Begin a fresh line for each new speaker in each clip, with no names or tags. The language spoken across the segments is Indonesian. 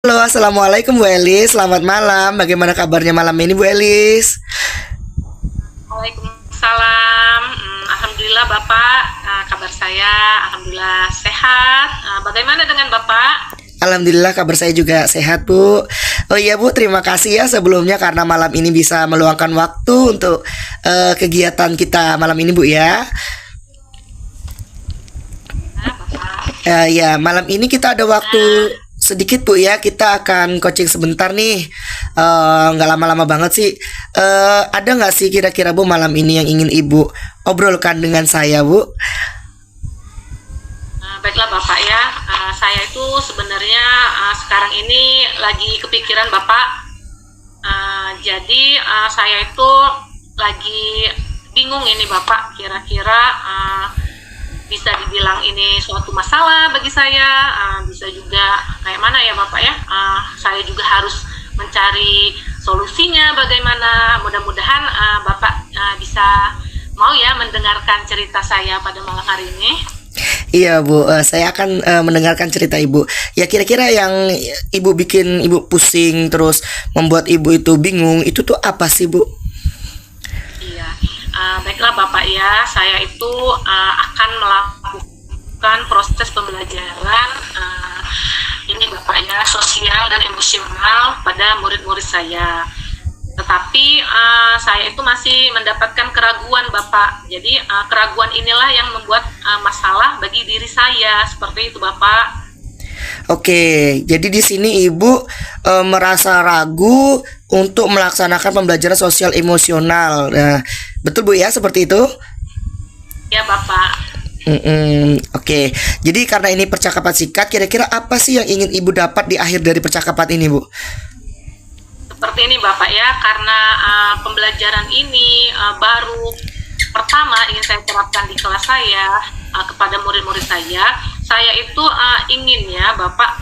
Halo, assalamualaikum Bu Elis. Selamat malam. Bagaimana kabarnya malam ini Bu Elis?
Waalaikumsalam. Alhamdulillah Bapak, kabar saya alhamdulillah sehat. Bagaimana dengan Bapak?
Alhamdulillah kabar saya juga sehat Bu. Oh iya Bu, terima kasih ya sebelumnya karena malam ini bisa meluangkan waktu untuk kegiatan kita malam ini Bu ya.
Bapak.
Ya, malam ini kita ada waktu sedikit Bu ya. Kita akan coaching sebentar nih. Nggak lama-lama banget sih. Ada nggak sih kira-kira Bu malam ini yang ingin Ibu obrolkan dengan saya Bu?
Baiklah Bapak ya, saya itu sebenarnya sekarang ini lagi kepikiran Bapak. Jadi saya itu lagi bingung ini Bapak, kira-kira bisa dibilang ini suatu masalah bagi saya, bisa juga kayak mana ya Bapak ya. Saya juga harus mencari solusinya bagaimana. Mudah-mudahan Bapak bisa mau ya mendengarkan cerita saya pada malam hari ini.
Iya Bu, saya akan mendengarkan cerita Ibu. Ya kira-kira yang Ibu bikin Ibu pusing terus membuat Ibu itu bingung itu tuh apa sih Bu?
Iya, baiklah Bapak ya, saya itu akan melakukan proses pembelajaran ini Bapak ya, sosial dan emosional pada murid-murid saya. Tetapi saya itu masih mendapatkan keraguan Bapak. Jadi keraguan inilah yang membuat masalah bagi diri saya, seperti itu Bapak.
Oke, jadi di sini Ibu merasa ragu untuk melaksanakan pembelajaran sosial emosional. Nah, betul Bu ya seperti itu?
Ya Bapak.
Oke, jadi karena ini percakapan singkat, kira-kira apa sih yang ingin Ibu dapat di akhir dari percakapan ini Bu?
Seperti ini Bapak ya, karena pembelajaran ini baru pertama ingin saya terapkan di kelas saya kepada murid-murid saya itu ingin ya Bapak,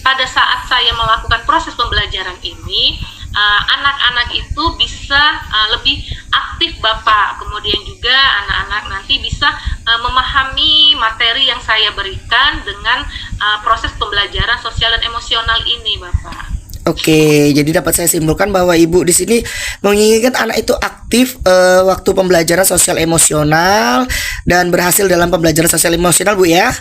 pada saat saya melakukan proses pembelajaran ini, anak-anak itu bisa lebih aktif Bapak, kemudian juga anak-anak nanti bisa memahami materi yang saya berikan dengan proses pembelajaran sosial dan emosional ini Bapak.
Oke, jadi dapat saya simpulkan bahwa Ibu di sini menginginkan anak itu aktif waktu pembelajaran sosial emosional dan berhasil dalam pembelajaran sosial emosional Bu ya.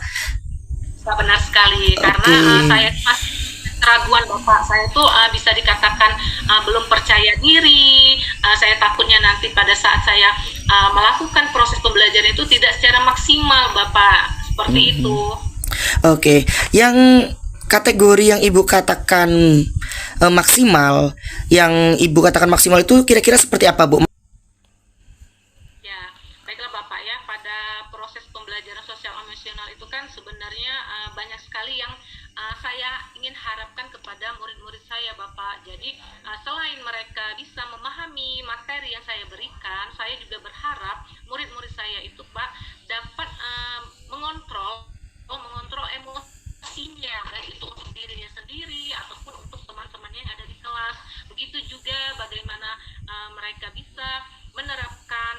Benar sekali, karena saya masih keraguan Bapak. Saya tuh bisa dikatakan belum percaya diri. Saya takutnya nanti pada saat saya melakukan proses pembelajaran itu tidak secara maksimal Bapak, seperti itu.
Oke, yang kategori yang Ibu katakan maksimal, yang Ibu katakan maksimal itu kira-kira seperti apa Bu?
Ya, baiklah Bapak ya, pada proses pembelajaran sosial emosional itu kan sebenarnya banyak sekali yang saya ingin harapkan kepada murid-murid saya Bapak. Jadi selain mereka bisa memahami materi yang saya berikan, saya juga berharap murid-murid saya itu Pak dapat mengontrol emosinya, baik itu untuk dirinya sendiri ataupun untuk teman-temannya yang ada di kelas. Begitu juga bagaimana mereka bisa menerapkan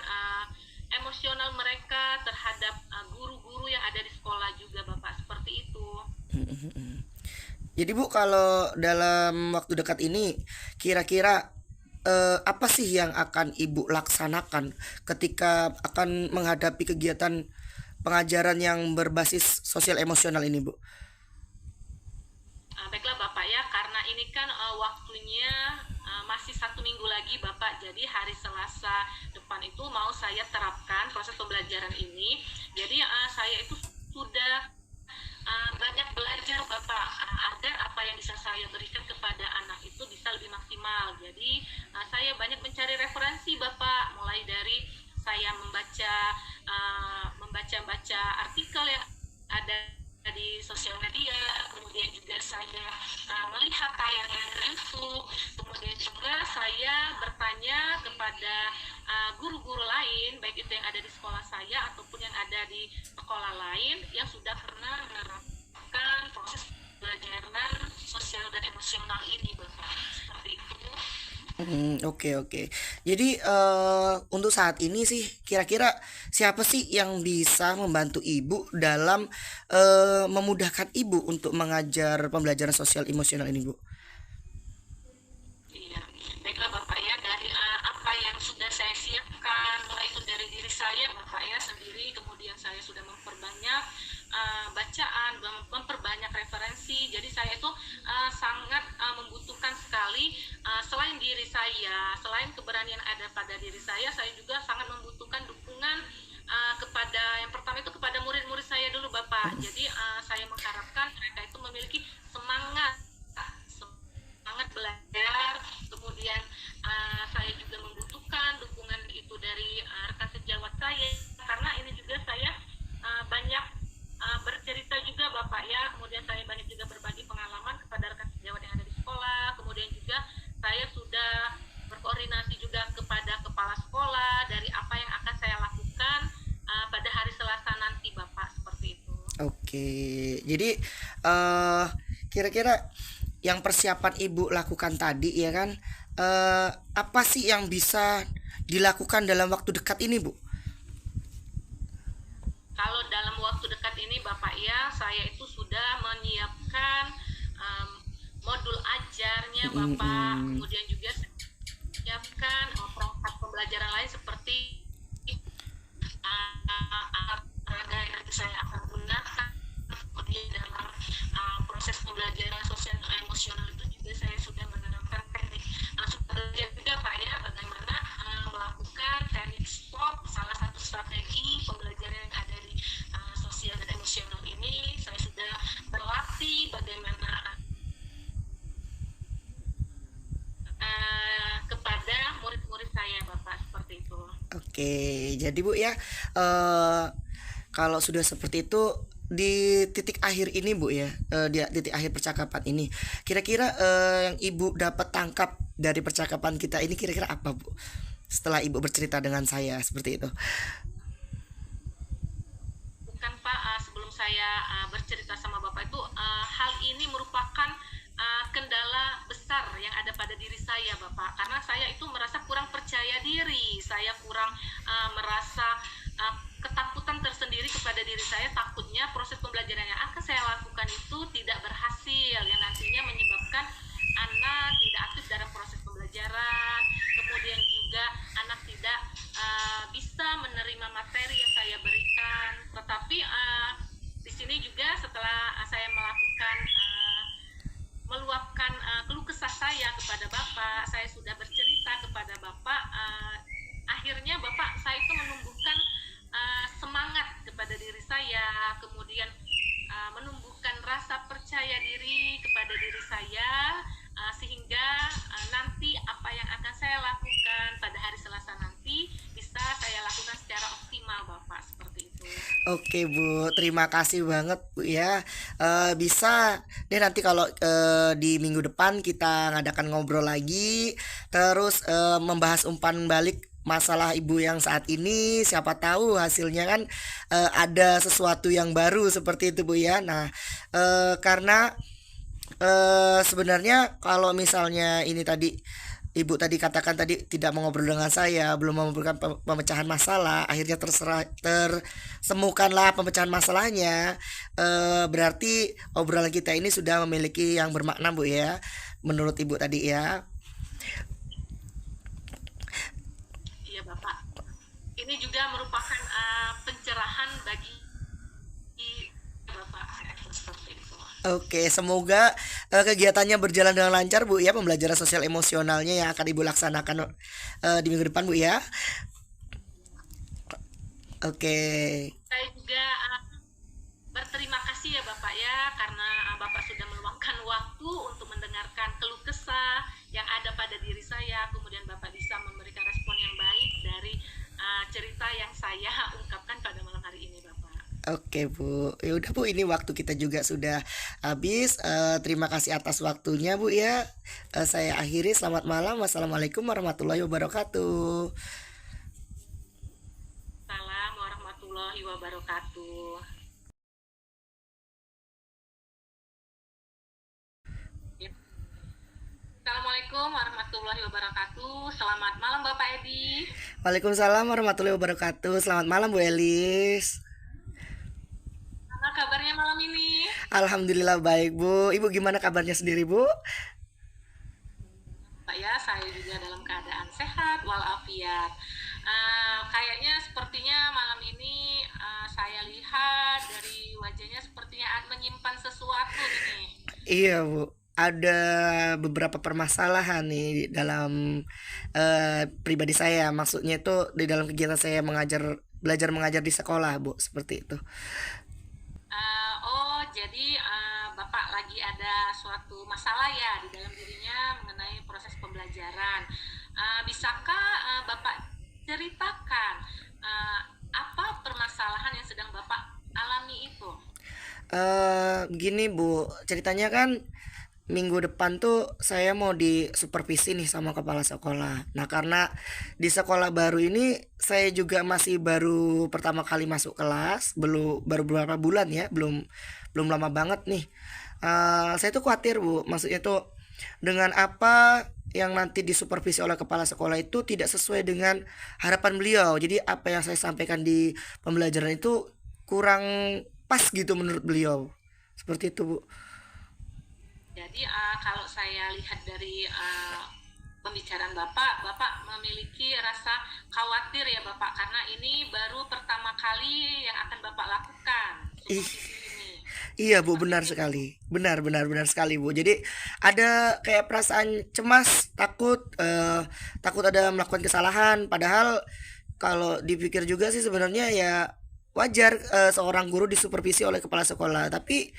emosional mereka terhadap guru-guru yang ada di sekolah juga Bapak, seperti itu.
Jadi Bu, kalau dalam waktu dekat ini kira-kira apa sih yang akan Ibu laksanakan ketika akan menghadapi kegiatan pengajaran yang berbasis sosial emosional ini Bu?
Baiklah Bapak ya, karena ini kan waktunya masih 1 minggu lagi Bapak, jadi hari Selasa depan itu mau saya terapkan proses pembelajaran ini. Jadi saya itu sudah banyak belajar Bapak, agar apa yang bisa saya berikan kepada anak itu bisa lebih maksimal. Jadi saya banyak mencari referensi Bapak, mulai dari saya membaca artikel yang ada di di sosial media, kemudian juga saya melihat tayangan YouTube, kemudian juga saya bertanya kepada guru-guru lain, baik itu yang ada di sekolah saya ataupun yang ada di sekolah lain yang sudah pernah menerapkan proses pembelajaran sosial dan emosional ini, Bapak. Seperti itu.
Oke oke. Jadi untuk saat ini sih kira-kira siapa sih yang bisa membantu ibu dalam memudahkan ibu untuk mengajar pembelajaran sosial emosional ini, Bu?
Iya, baiklah Bapak ya, dari apa yang sudah saya siapkan, mulai itu dari diri saya Bapak ya sendiri, kemudian saya sudah memperbanyak bacaan, memperbanyak referensi. Jadi saya itu sangat membutuhkan sekali, selain diri saya, selain keberanian ada pada diri saya juga sangat membutuhkan dukungan kepada, yang pertama itu kepada murid-murid saya dulu Bapak. Jadi saya mengharapkan mereka itu memiliki semangat belajar, kemudian saya juga membutuhkan dukungan itu dari rekan sejawat saya, karena ini juga saya banyak bercerita juga Bapak ya, kemudian saya banyak juga berbagi pengalaman kepada rekan sejawat yang ada di sekolah, kemudian juga saya sudah berkoordinasi juga kepada kepala sekolah dari apa yang akan saya lakukan pada hari Selasa nanti Bapak, seperti itu.
Oke. Jadi kira-kira yang persiapan ibu lakukan tadi ya kan, apa sih yang bisa dilakukan dalam waktu dekat ini, Bu?
Kalau dalam waktu dekat ini Bapak ya, saya itu sudah menyiapkan modul ajarnya Bapak, kemudian juga menyiapkan perangkat pembelajaran lain seperti alat peraga yang nanti saya akan gunakan. Kemudian dalam proses pembelajaran sosial emosional itu juga saya sudah menerapkan teknik belajar juga Pak ya, bagaimana melakukan teknik SPOT, salah satu strategi pembelajaran yang ada di sosial dan emosional ini. Saya sudah berlatih bagaimana kepada murid-murid saya Bapak, seperti itu.
Oke, jadi Bu ya, kalau sudah seperti itu di titik akhir ini Bu ya, di titik akhir percakapan ini, kira-kira yang Ibu dapat tangkap dari percakapan kita ini kira-kira apa Bu? Setelah Ibu bercerita dengan saya seperti itu.
Bukan Pak, sebelum saya bercerita sama Bapak itu, hal ini merupakan kendala besar yang ada pada diri saya Bapak, karena saya itu merasa kurang percaya diri, saya kurang merasa ketakutan tersendiri kepada diri saya, takutnya proses pembelajaran yang akan saya lakukan itu tidak berhasil, yang nantinya menyebabkan anak tidak aktif dalam proses pembelajaran, kemudian juga anak tidak bisa menerima materi yang saya berikan. Tetapi di sini juga setelah saya melakukan meluapkan keluh kesah saya kepada Bapak, saya sudah bercerita kepada Bapak, akhirnya Bapak saya itu menumbuhkan semangat kepada diri saya, kemudian menumbuhkan rasa percaya diri kepada diri saya, sehingga nanti apa yang akan saya lakukan pada hari Selasa nanti bisa saya lakukan secara optimal Bapak, seperti itu.
Oke Bu, terima kasih banget Bu ya. Bisa deh nanti kalau di minggu depan kita ngadakan ngobrol lagi, terus membahas umpan balik masalah ibu yang saat ini, siapa tahu hasilnya kan ada sesuatu yang baru seperti itu Bu ya. Nah karena sebenarnya kalau misalnya ini tadi Ibu tadi katakan tadi tidak mau ngobrol dengan saya, belum memberikan pemecahan masalah, akhirnya tersemukanlah pemecahan masalahnya. Berarti obrolan kita ini sudah memiliki yang bermakna Bu ya, menurut Ibu tadi ya.
Iya Bapak, ini juga merupakan pencerahan bagi Bapak, seperti itu.
Oke, semoga kegiatannya berjalan dengan lancar Bu ya, pembelajaran sosial emosionalnya yang akan Ibu laksanakan di minggu depan Bu ya. Oke.
Saya juga berterima kasih ya Bapak ya, karena Bapak sudah meluangkan waktu untuk mendengarkan keluh kesah yang ada pada diri saya, kemudian Bapak bisa memberikan respon yang baik dari cerita yang saya ungkapkan pada malam hari ini Bapak.
Oke Bu, ya udah Bu, ini waktu kita juga sudah habis. Terima kasih atas waktunya Bu ya. Saya akhiri. Selamat malam. Wassalamualaikum warahmatullahi wabarakatuh.
Salam warahmatullahi wabarakatuh. Ya. Assalamualaikum warahmatullahi wabarakatuh. Selamat malam Bapak Edi.
Waalaikumsalam warahmatullahi wabarakatuh. Selamat malam Bu Elis.
Apa kabarnya malam ini?
Alhamdulillah baik Bu. Ibu gimana kabarnya sendiri Bu?
Pak ya, saya juga dalam keadaan sehat walafiat. Kayaknya sepertinya malam ini saya lihat dari wajahnya sepertinya menyimpan sesuatu ini.
Iya Bu. Ada beberapa permasalahan nih di dalam pribadi saya. Maksudnya itu di dalam kegiatan saya belajar mengajar di sekolah Bu. Seperti itu.
Oh, jadi Bapak lagi ada suatu masalah ya di dalam dirinya mengenai proses pembelajaran. Bisakah Bapak ceritakan uh, apa permasalahan yang sedang Bapak alami itu?
Gini Bu, ceritanya kan minggu depan tuh saya mau disupervisi nih sama kepala sekolah. Nah, karena di sekolah baru ini saya juga masih baru pertama kali masuk kelas, baru beberapa bulan ya, belum belum lama banget nih. Saya tuh khawatir Bu, maksudnya tuh dengan apa yang nanti disupervisi oleh kepala sekolah itu tidak sesuai dengan harapan beliau. Jadi apa yang saya sampaikan di pembelajaran itu kurang pas gitu menurut beliau. Seperti itu Bu.
Jadi kalau saya lihat dari pembicaraan Bapak, Bapak memiliki rasa khawatir ya Bapak karena ini baru pertama kali yang akan Bapak lakukan
Ih,
supervisi ini.
iya Bu,
Seperti
benar
itu.
sekali. Benar, benar, benar sekali Bu. Jadi ada kayak perasaan cemas, takut ada melakukan kesalahan. Padahal kalau dipikir juga sih sebenarnya ya wajar seorang guru disupervisi oleh kepala sekolah. Tapi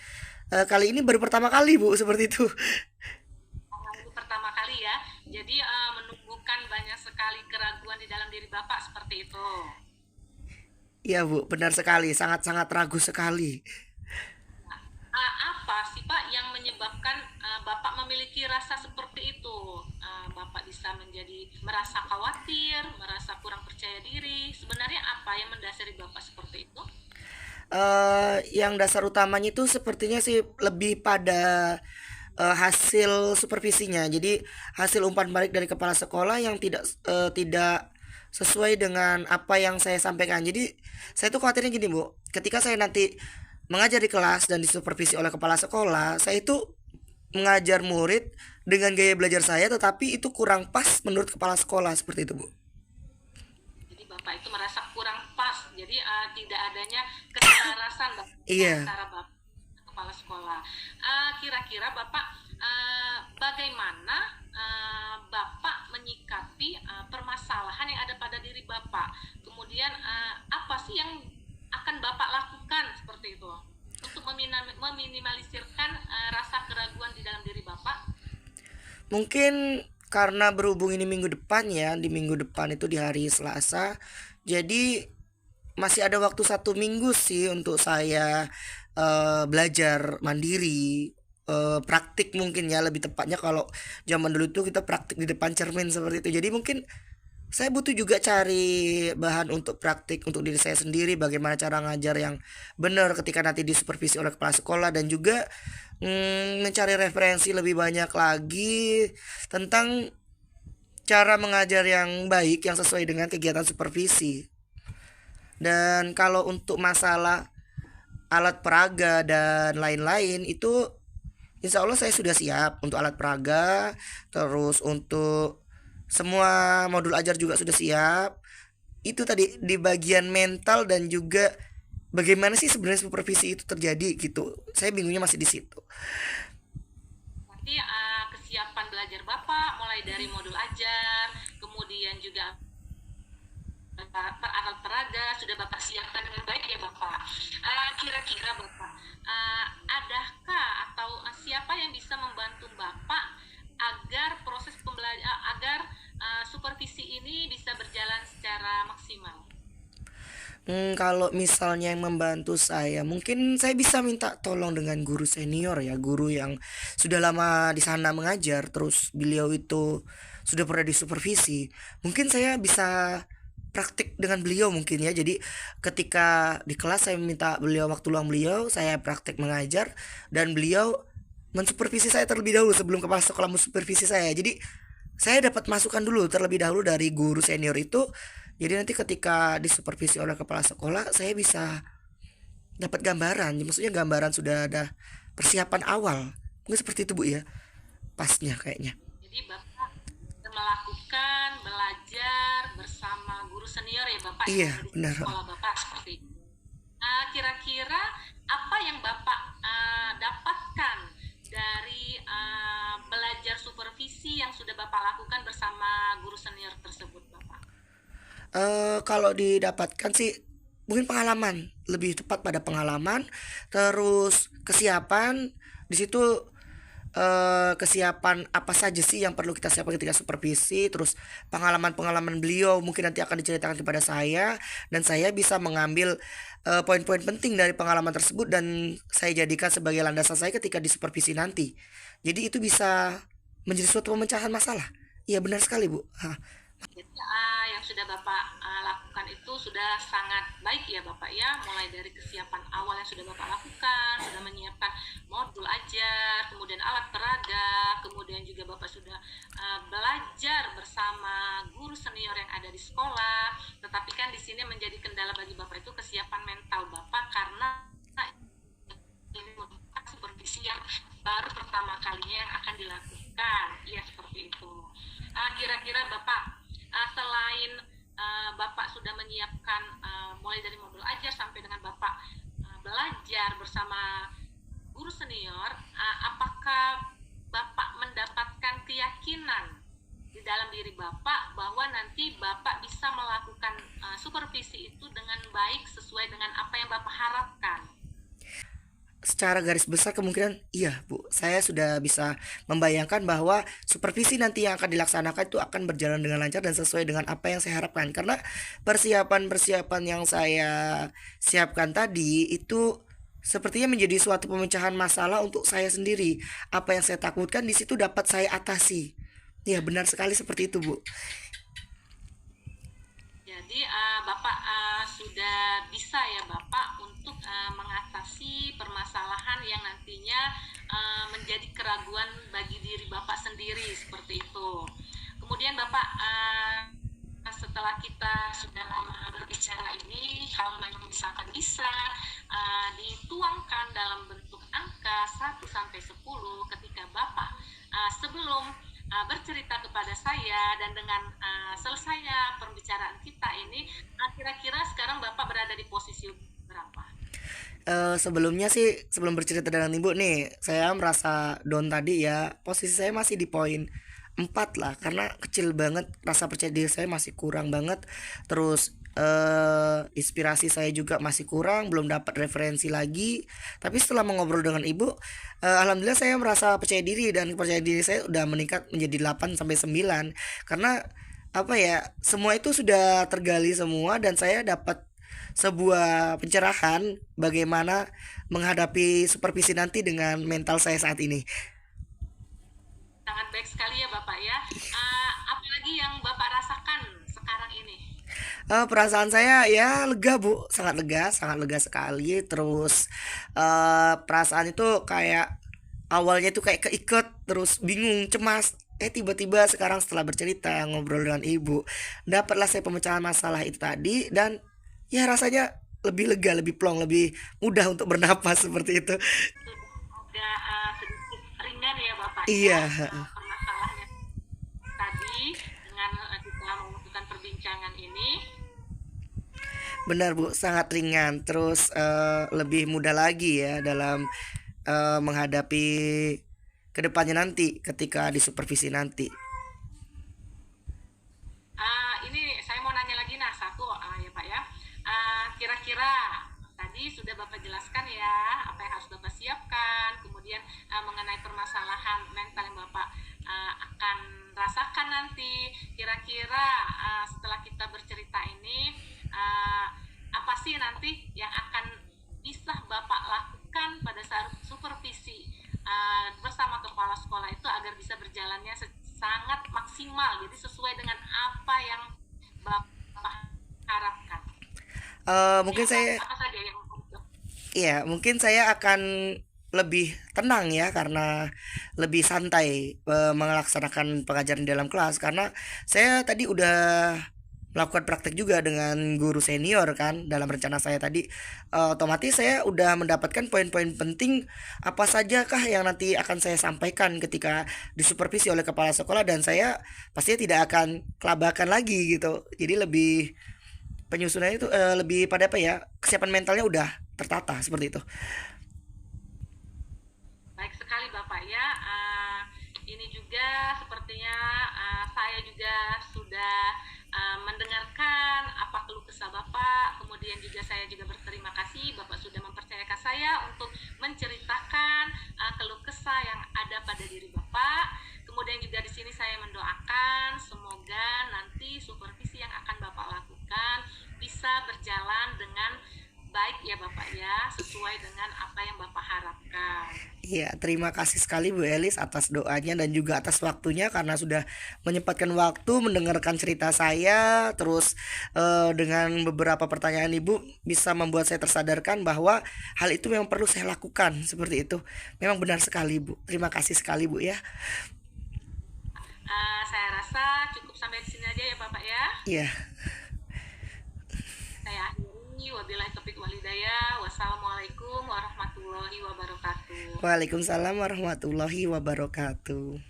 kali ini baru pertama kali Bu, seperti itu.
Itu pertama kali ya. Jadi menumbuhkan banyak sekali keraguan di dalam diri Bapak seperti itu.
Iya Bu, benar sekali. Sangat-sangat ragu sekali.
Apa sih Pak yang menyebabkan Bapak memiliki rasa seperti itu? Bapak bisa menjadi merasa khawatir, merasa kurang percaya diri. Sebenarnya apa yang mendasari Bapak seperti itu?
Yang dasar utamanya itu sepertinya sih lebih pada hasil supervisinya. Jadi hasil umpan balik dari kepala sekolah yang tidak sesuai dengan apa yang saya sampaikan. Jadi saya tuh khawatirnya gini Bu, ketika saya nanti mengajar di kelas dan disupervisi oleh kepala sekolah, saya itu mengajar murid dengan gaya belajar saya, tetapi itu kurang pas menurut kepala sekolah seperti itu Bu.
Jadi Bapak itu merasa kurang pas. Jadi tidak adanya keselarasan
Iya.
antara Bapak dan kepala sekolah. Kira-kira Bapak bagaimana Bapak menyikapi permasalahan yang ada pada diri Bapak? Kemudian apa sih yang akan Bapak lakukan seperti itu untuk meminimalisirkan rasa keraguan di dalam diri Bapak?
Mungkin karena berhubung ini minggu depan ya, di minggu depan itu di hari Selasa, jadi masih ada waktu 1 minggu sih untuk saya belajar mandiri, praktik mungkin ya lebih tepatnya kalau zaman dulu tuh kita praktik di depan cermin seperti itu. Jadi mungkin saya butuh juga cari bahan untuk praktik untuk diri saya sendiri, bagaimana cara ngajar yang benar ketika nanti disupervisi oleh kepala sekolah, dan juga mencari referensi lebih banyak lagi tentang cara mengajar yang baik yang sesuai dengan kegiatan supervisi. Dan kalau untuk masalah alat peraga dan lain-lain itu insya Allah saya sudah siap untuk alat peraga, terus untuk semua modul ajar juga sudah siap. Itu tadi di bagian mental dan juga bagaimana sih sebenarnya supervisi itu terjadi gitu. Saya bingungnya masih di situ.
Berarti kesiapan belajar Bapak mulai dari modul ajar, kemudian juga alat peraga sudah Bapak siapkan dengan baik ya Bapak. Kira-kira Bapak, adakah atau siapa yang bisa membantu Bapak agar proses agar supervisi ini bisa berjalan secara maksimal?
Kalau misalnya yang membantu saya, mungkin saya bisa minta tolong dengan guru senior ya, guru yang sudah lama di sana mengajar, terus beliau itu sudah pernah disupervisi. Mungkin saya bisa praktik dengan beliau mungkin ya. Jadi ketika di kelas saya minta beliau waktu luang beliau, saya praktik mengajar dan beliau mensupervisi saya terlebih dahulu sebelum kepala sekolah mensupervisi saya. Jadi saya dapat masukan dulu terlebih dahulu dari guru senior itu. Jadi nanti ketika disupervisi oleh kepala sekolah, saya bisa dapat gambaran. Maksudnya gambaran sudah ada persiapan awal. Mungkin seperti itu Bu ya. Pasnya kayaknya.
Jadi Bapak melakukan belajar bersama guru senior ya Bapak yang
Iya,
ada di
benar.
sekolah Bapak seperti itu. Kira-kira apa yang Bapak dapatkan dari belajar supervisi yang sudah Bapak lakukan bersama guru senior tersebut Bapak?
Kalau didapatkan sih mungkin pengalaman, lebih tepat pada pengalaman, terus kesiapan di situ, kesiapan apa saja sih yang perlu kita siapkan ketika supervisi, terus pengalaman-pengalaman beliau mungkin nanti akan diceritakan kepada saya dan saya bisa mengambil poin-poin penting dari pengalaman tersebut dan saya jadikan sebagai landasan saya ketika disupervisi nanti. Jadi itu bisa menjadi suatu pemecahan masalah. Iya benar sekali Bu. Hah.
Jadi yang sudah Bapak lakukan itu sudah sangat baik ya Bapak ya, mulai dari kesiapan awal yang sudah Bapak lakukan, sudah menyiapkan modul ajar, kemudian alat peraga, kemudian juga Bapak sudah belajar bersama guru senior yang ada di sekolah. Tetapi kan di sini menjadi kendala bagi Bapak itu kesiapan mental Bapak karena ini merupakan supervisi yang baru pertama kalinya yang akan dilakukan. Ya seperti itu. Kira-kira Bapak selain Bapak sudah menyiapkan mulai dari modul ajar sampai dengan Bapak belajar bersama guru senior, apakah Bapak mendapatkan keyakinan di dalam diri Bapak bahwa nanti Bapak bisa melakukan supervisi itu dengan baik sesuai dengan apa yang Bapak harapkan?
Secara garis besar kemungkinan iya Bu, saya sudah bisa membayangkan bahwa supervisi nanti yang akan dilaksanakan itu akan berjalan dengan lancar dan sesuai dengan apa yang saya harapkan, karena persiapan-persiapan yang saya siapkan tadi itu sepertinya menjadi suatu pemecahan masalah untuk saya sendiri. Apa yang saya takutkan di situ dapat saya atasi. Ya benar sekali seperti itu Bu.
Jadi Bapak sudah bisa ya Bapak untuk mengatasi permasalahan yang nantinya menjadi keraguan bagi diri Bapak sendiri seperti itu. Kemudian Bapak setelah kita sudah lama berbicara ini, kalau memang misalkan bisa dituangkan dalam bentuk angka 1 sampai 10 ketika Bapak sebelum bercerita kepada saya dan dengan selesainya pembicaraan kita ini, kira-kira sekarang Bapak berada di posisi berapa?
Sebelumnya sih sebelum bercerita dengan ibu nih saya merasa down tadi ya, posisi saya masih di poin 4 lah karena kecil banget, rasa percaya diri saya masih kurang banget, terus inspirasi saya juga masih kurang, belum dapat referensi lagi. Tapi setelah mengobrol dengan ibu, alhamdulillah saya merasa percaya diri dan percaya diri saya udah meningkat menjadi 8 sampai 9 karena apa ya, semua itu sudah tergali semua dan saya dapat sebuah pencerahan bagaimana menghadapi supervisi nanti dengan mental saya saat ini.
Sangat baik sekali ya Bapak ya. Apalagi yang Bapak rasakan sekarang ini?
Perasaan saya ya lega Bu, sangat lega sekali. Terus perasaan itu kayak awalnya itu kayak keiket, terus bingung, cemas. Tiba-tiba sekarang setelah bercerita ngobrol dengan ibu, dapatlah saya pemecahan masalah itu tadi dan ya rasanya lebih lega, lebih plong, lebih mudah untuk bernapas seperti itu.
Sudah sedikit ringan ya Bapak ya
Iya,
permasalahannya tadi dengan kita membutuhkan perbincangan ini.
benar Bu, sangat ringan. Terus lebih mudah lagi ya dalam menghadapi kedepannya nanti ketika disupervisi nanti.
Ini saya mau nanya lagi satu ya Pak ya. Kira-kira tadi sudah Bapak jelaskan ya apa yang harus Bapak siapkan, kemudian mengenai permasalahan mental yang Bapak akan rasakan nanti. Kira-kira setelah kita bercerita ini, apa apa sih nanti yang akan bisa Bapak lakukan pada saat supervisi bersama kepala sekolah itu agar bisa berjalannya sangat maksimal, jadi sesuai dengan apa yang Bapak harapkan.
Mungkin saya
Apa saja yang
Iya, mungkin saya akan lebih tenang ya karena lebih santai melaksanakan pengajaran di dalam kelas karena saya tadi udah melakukan praktek juga dengan guru senior kan dalam rencana saya tadi. Otomatis saya udah mendapatkan poin-poin penting apa sajakah yang nanti akan saya sampaikan ketika disupervisi oleh kepala sekolah dan saya pastinya tidak akan kelabakan lagi gitu. Jadi lebih penyusunannya itu lebih pada apa ya, kesiapan mentalnya udah tertata seperti itu.
baik sekali Bapak ya. Ini juga sepertinya saya juga sudah mendengarkan apa keluh kesah Bapak. Kemudian juga saya juga berterima kasih Bapak sudah mempercayakan saya untuk menceritakan keluh kesah yang ada pada diri Bapak. Kemudian juga di sini saya mendoakan semoga nanti supervisi yang akan Bapak lakukan bisa berjalan dengan baik ya Bapak ya, sesuai dengan apa yang Bapak harapkan.
Iya, terima kasih sekali Bu Elis atas doanya dan juga atas waktunya karena sudah menyempatkan waktu mendengarkan cerita saya. Terus dengan beberapa pertanyaan Ibu bisa membuat saya tersadarkan bahwa hal itu memang perlu saya lakukan seperti itu. Memang benar sekali Bu. Terima kasih sekali Bu ya.
Saya rasa cukup sampai di sini aja ya Bapak ya.
Iya.
Saya akhiri, wabillahi taufiq wal hidayah. Wassalamualaikum warahmatullahi wabarakatuh.
Waalaikumsalam warahmatullahi wabarakatuh.